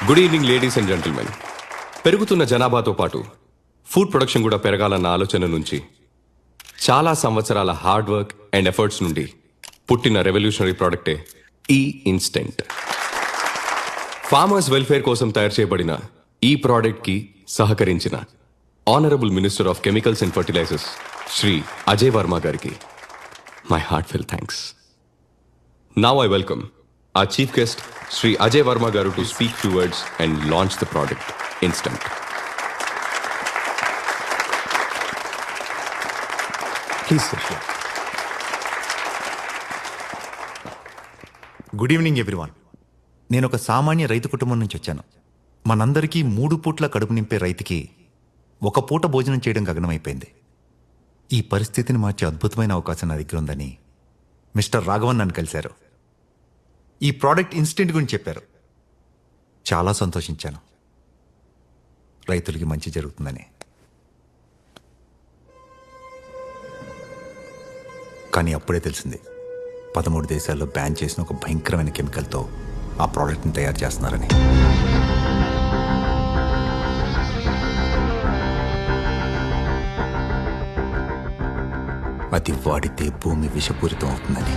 Good evening ladies and gentlemen. పెరుగుతున్న జనాభాతో పాటు ఫుడ్ ప్రొడక్షన్ కూడా పెరగాలన్న ఆలోచన నుంచి చాలా సంవత్సరాల హార్డ్ వర్క్ అండ్ ఎఫర్ట్స్ నుండి పుట్టిన రెవల్యూషనరీ ప్రోడక్టే ఈ ఇన్స్టెంట్. ఫార్మర్స్ వెల్ఫేర్ కోసం తయారు చేయబడిన ఈ ప్రోడక్ట్కి సహకరించిన honourable minister of chemicals and fertilizers Shri Ajay Varma గారికి my heartfelt thanks. Now I welcome our chief guest Sri Ajay Varma garu to speak few words and launch the product Instant. Please sir. Good evening everyone. నేను ఒక సామాన్య రైతు కుటుంబం నుంచి వచ్చాను. మనందరికీ 3 పూట్ల కడుపు నింపే రైతుకి ఒక పూట భోజనం చేయడం గగనమైపోయింది. ఈ పరిస్థితిని మార్చే అద్భుతమైన అవకాశం నా దగ్గర ఉందని మిస్టర్ రాఘవన్ నన్ను కలిశారు. ఈ ప్రోడక్ట్ ఇన్స్టెంట్ గురించి చెప్పారు. చాలా సంతోషించాను. రైతులకి మంచి జరుగుతుందని. కానీ అప్పుడే తెలిసింది 13 దేశాల్లో బ్యాన్ చేసిన ఒక భయంకరమైన కెమికల్తో ఆ ప్రోడక్ట్ని తయారు చేస్తున్నారని. అది వాడితే భూమి విషపూరితం అవుతుందని.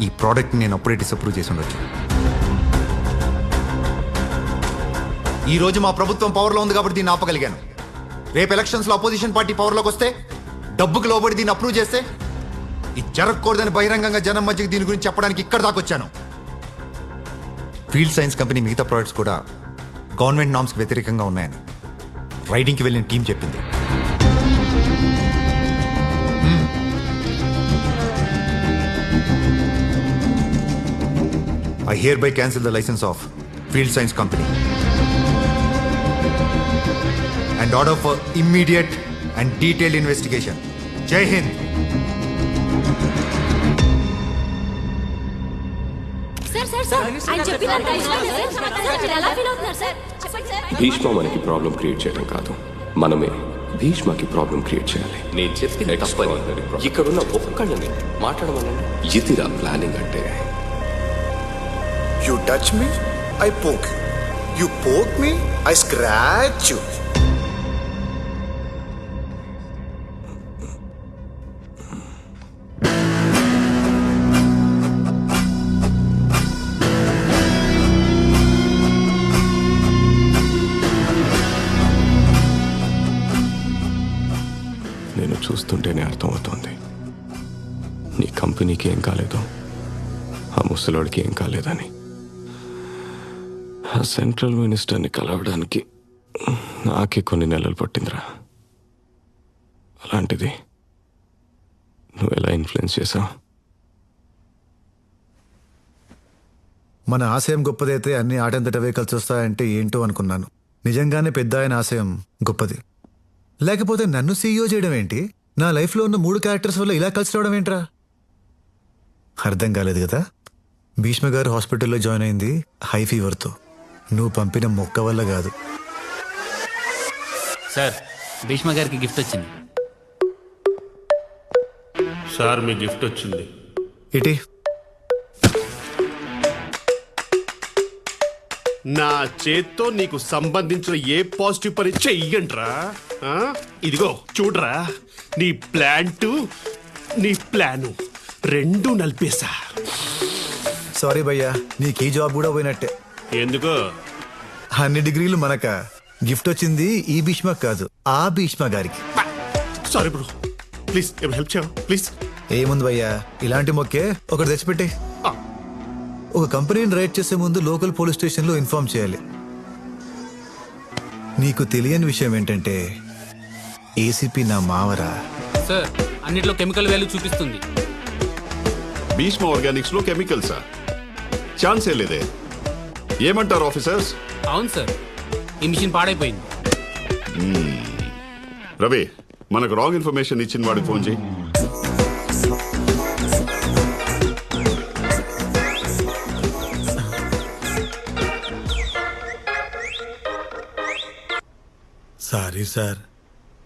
ఈ ప్రోడక్ట్ని నేను అప్పుడే డిసప్రూవ్ చేసి ఉండొచ్చు. ఈరోజు మా ప్రభుత్వం పవర్లో ఉంది కాబట్టి దీన్ని ఆపగలిగాను. రేపు ఎలక్షన్స్లో అపోజిషన్ పార్టీ పవర్లోకి వస్తే డబ్బుకు లోబడి దీన్ని అప్రూవ్ చేస్తే ఇది జరగకూడదని బహిరంగంగా జనం మధ్యకి దీని గురించి చెప్పడానికి ఇక్కడ దాకా వచ్చాను. ఫీల్డ్ సైన్స్ కంపెనీ మిగతా ప్రోడక్ట్స్ కూడా గవర్నమెంట్ నామ్స్కి వ్యతిరేకంగా ఉన్నాయని రైడింగ్కి వెళ్ళిన టీం చెప్పింది. I hereby cancel the license of Field Science Company and order for immediate and detailed investigation. Jai Hind. Bhishma మనకి ప్రాబ్లం క్రియేట్ చేయడం కాదు, మనమే భీష్మకి ప్రాబ్లం క్రియేట్ చేయాలి. నేను చెప్పిన ఇక్కడున్న ఒక్కళ్ళని మాట్లాడమనండి. ఇదిరా ప్లానింగ్ అంటే. You touch me, I poke you. You poke me, I scratch you. నేను చూస్తుంటేనే అర్థమవుతోంది నీ కంపెనీకి ఏం కాలేదు, ఆ ముసలోడికి ఏం కాలేదని. ఆ సెంట్రల్ మినిస్టర్ని కలవడానికి నాకే కొన్ని నెలలు పట్టిందిరా. అలాంటిది నువ్వు ఎలా ఇన్ఫ్లుయెన్స్ చేసావు? మన ఆశయం గొప్పదైతే అన్ని ఆటంతటవే కలిసి వస్తాయంటే ఏంటో అనుకున్నాను. నిజంగానే పెద్ద ఆయన ఆశయం గొప్పది. లేకపోతే నన్ను సీఈఓ చేయడం ఏంటి? నా లైఫ్లో ఉన్న 3 క్యారెక్టర్స్ వల్ల ఇలా కలిసి రావడం ఏంట్రా? అర్థం కాలేదు కదా. భీష్మ గారు హాస్పిటల్లో జాయిన్ అయింది హై ఫీవర్తో. నువ్వు పంపిన మొక్క వల్ల కాదు. సార్, భీష్మ గారికి గిఫ్ట్ వచ్చింది. సార్, మీ గిఫ్ట్ వచ్చింది. ఇటీ నా చేత్తో నీకు సంబంధించిన ఏ పాజిటివ్ పని చెయ్యంట్రా. ఇదిగో చూడరా, నీ ప్లాంట్ నీ ప్లాను రెండు నలిపేశా. సారీ భయ్యా, నీకు ఈ జాబ్ కూడా పోయినట్టే. ఎందుకో? అన్ని డిగ్రీలు మనక. గిఫ్ట్ వచ్చింది ఈ భీష్మ కాదు, ఆ భీష్మ గారికి. సారీ బ్రో, ప్లీజ్ ఏమైనా హెల్ప్ చేయవా ప్లీజ్? ఏముంది భయ్యా, ఇలాంటి మొక్కే ఒకటి తెచ్చిపెట్టే. ఒక కంపెనీని రైడ్ చేసే ముందు లోకల్ పోలీస్ స్టేషన్లో ఇన్ఫార్మ్ చేయాలి. నీకు తెలియని విషయం ఏంటంటే ఏసీపీ నా మావరా. సార్, అన్నిట్లో కెమికల్ వాల్యూ చూపిస్తుంది. భీష్మ ఆర్గానిక్స్ లో కెమికల్సా? ఛాన్సే లేదే. ఏమంటారు ఆఫీసర్స్? అవును సార్, ఈ మిషన్ పాడైపోయింది. రవి, మనకు రాంగ్ ఇన్ఫర్మేషన్ ఇచ్చిన వాడికి ఫోన్ చేయి. సారీ సార్,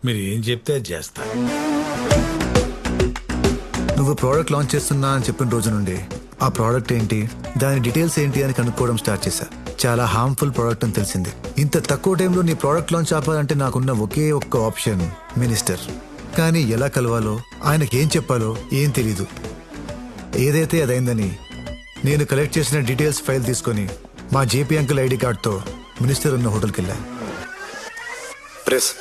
మీరు ఏం చెప్తే అది చేస్తా. నువ్వు ప్రోడక్ట్ లాంచ్ చేస్తున్నా అని చెప్పిన రోజు నుండి ఆ ప్రోడక్ట్ ఏంటి, దాని డీటెయిల్స్ ఏంటి అని కనుక్కోవడం స్టార్ట్ చేశా. చాలా హార్మ్ఫుల్ ప్రోడక్ట్ అని తెలిసింది. ఇంత తక్కువ టైంలో నీ ప్రోడక్ట్ లాంచ్ ఆపాలంటే నాకున్న ఒకే ఒక్క ఆప్షన్ మినిస్టర్. కానీ ఎలా కలవాలో, ఆయనకి ఏం చెప్పాలో ఏం తెలీదు. ఏదైతే అదైందని నేను కలెక్ట్ చేసిన డీటెయిల్స్ ఫైల్ తీసుకొని మా జేపీ అంకుల్ ఐడి కార్డ్తో మినిస్టర్ ఉన్న హోటల్కి వెళ్ళా. ప్రెస్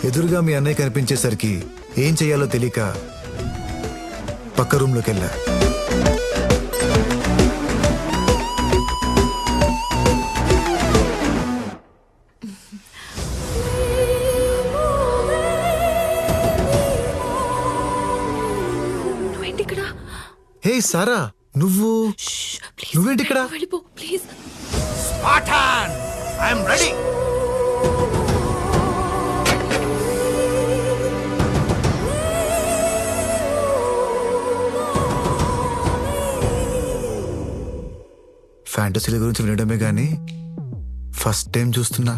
ఎదురుగా మీ అన్నయ్య కనిపించేసరికి ఏం చెయ్యాలో తెలియక పక్క రూమ్లోకి వెళ్ళా. నువ్వేంటిక్కడ? హే సారా, నువ్వేంటి ఇక్కడ? వెళ్ళిపో ప్లీజ్. ఫ్యాంటసీల గురించి వినడమే గాని ఫస్ట్ టైం చూస్తున్నా.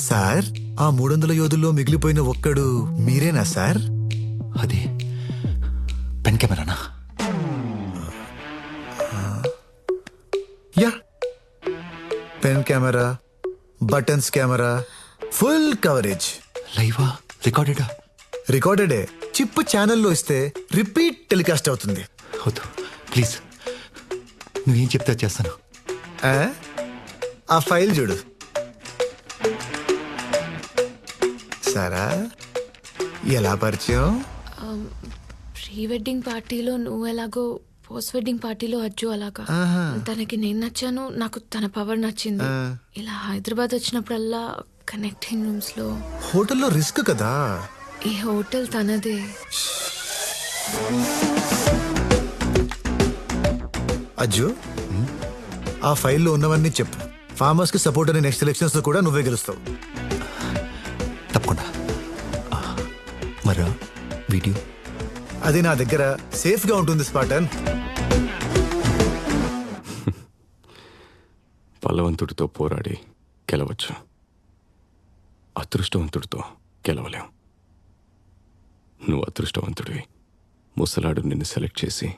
సార్, ఆ 300 యోధుల్లో మిగిలిపోయిన ఒక్కడు మీరేనా సార్? అది పెన్ కెమెరానా? Yeah, pen camera, buttons camera, full coverage. లైవా? రికార్డెడా? రికార్డెడే. చిప్ ఛానల్లో ఇస్తే రిపీట్ టెలికాస్ట్ అవుతుంది. వద్దు ప్లీజ్, నువ్వేం చెప్తా చేస్తాను. ఆ ఫైల్ చూడు. సారా, ఎలా పరిచయం? ప్రీ వెడ్డింగ్ పార్టీలో నువ్వు ఎలాగో, పోస్ట్ వెడ్డింగ్ పార్టీలో అజ్జు అలాగా. తనకి నేను నచ్చాను, నాకు తన పవర్ నచ్చింది. ఇలా హైదరాబాద్ వచ్చినప్పుడల్లా కనెక్టింగ్ రూమ్స్ లో. హోటల్లో రిస్క్ కదా. ఈ హోటల్ తనదే. అజ్జు, ఆ ఫైల్లో ఉన్నవన్నీ చెప్పు. ఫార్మర్స్ కి సపోర్ట్ అనే నెక్స్ట్ ఎలక్షన్స్ లో కూడా నువ్వే గెలుస్తావు. తప్పకుండా. మరా వీడియో? అది నా దగ్గర సేఫ్ గా ఉంటుంది స్పాటన్. బలవంతుడితో పోరాడి గెలవచ్చు, అదృష్టవంతుడితో గెలవలేం. నువ్వు అదృష్టవంతుడివి. ముసలాడు నిన్ను సెలెక్ట్ చేసి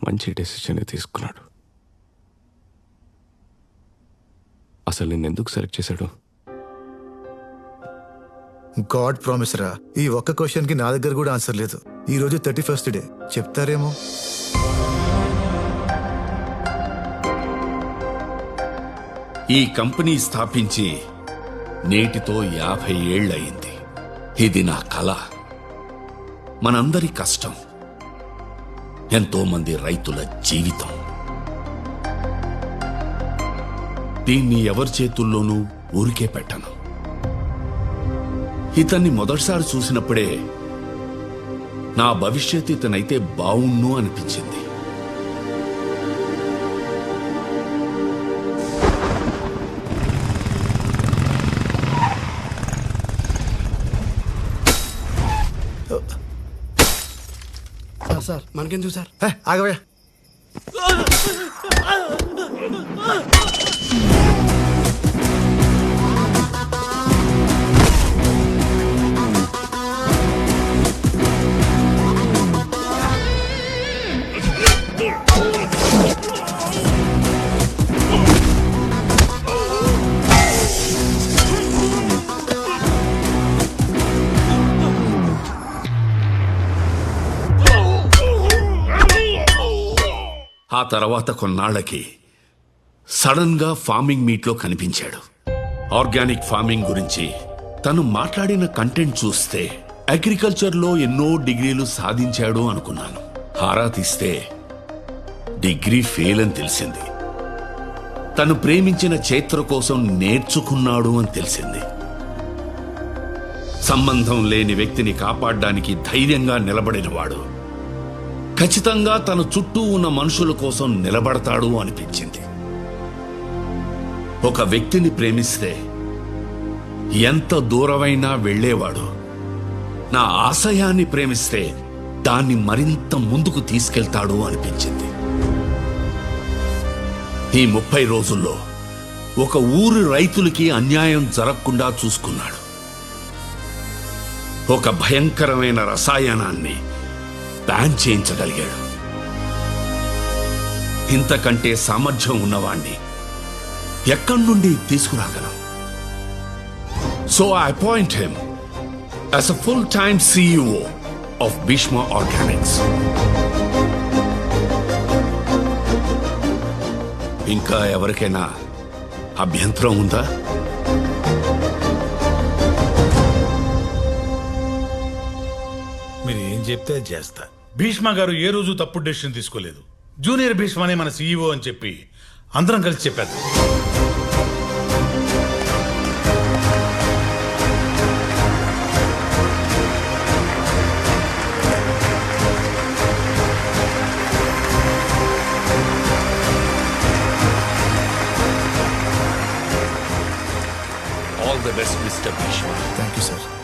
మంచి డెసిషన్ తీసుకున్నాడు. అసలు నిన్నెందుకు సెలెక్ట్ చేశాడు? గాడ్ ప్రామిస్ రా. ఈ ఒక్క క్వశ్చన్ కి నా దగ్గర కూడా ఆన్సర్ లేదు. ఈ రోజు 31st డే, చెప్తారేమో. ఈ కంపెనీ స్థాపించి నేటితో 50 ఏళ్లయింది. ఇది నా కళ, మనందరి కష్టం, ఎంతో మంది రైతుల జీవితం. దీన్ని ఎవరి చేతుల్లోనూ ఊరికే పెట్టను. ఇతన్ని మొదటిసారి చూసినప్పుడే నా భవిష్యత్ ఇతనైతే బావుణ్ణు అనిపించింది. సార్ మనకెందుకు సార్? ఆగవయ్యా. ఆ తర్వాత కొన్నాళ్లకి సడన్ గా ఫార్మింగ్ మీట్లో కనిపించాడు. ఆర్గానిక్ ఫార్మింగ్ గురించి తను మాట్లాడిన కంటెంట్ చూస్తే అగ్రికల్చర్ లో ఎన్నో డిగ్రీలు సాధించాడు అనుకున్నాను. ఆరా తీస్తే డిగ్రీ ఫెయిల్ అని తెలిసింది. తను ప్రేమించిన చైత్ర కోసం నేర్చుకున్నాడు అని తెలిసింది. సంబంధం లేని వ్యక్తిని కాపాడడానికి ధైర్యంగా నిలబడినవాడు ఖచ్చితంగా తన చుట్టూ ఉన్న మనుషుల కోసం నిలబడతాడు అనిపించింది. ఒక వ్యక్తిని ప్రేమిస్తే ఎంత దూరమైనా వెళ్లేవాడు. నా ఆశయాన్ని ప్రేమిస్తే దాన్ని మరింత ముందుకు తీసుకెళ్తాడు అనిపించింది. ఈ 30 రోజుల్లో ఒక ఊరి రైతులకి అన్యాయం జరగకుండా చూసుకున్నాడు. ఒక భయంకరమైన రసాయనాన్ని బ్యాన్ చేయించగలిగాడు. ఇంతకంటే సామర్థ్యం ఉన్నవాణ్ణి ఎక్కడి నుండి తీసుకురాగలం? So I appoint him as a full time CEO of Bhishma organics. ఇంకా ఎవరికైనా అభ్యంతరం ఉందా? మీరు ఏం చెప్తే అది చేస్తా. భీష్మ గారు ఏ రోజు తప్పుడు డెసిషన్ తీసుకోలేదు. జూనియర్ భీష్మనే మన CEO అని చెప్పి అందరం కలిసి చెప్పారు. All the best mister Bhishma. Thank you sir.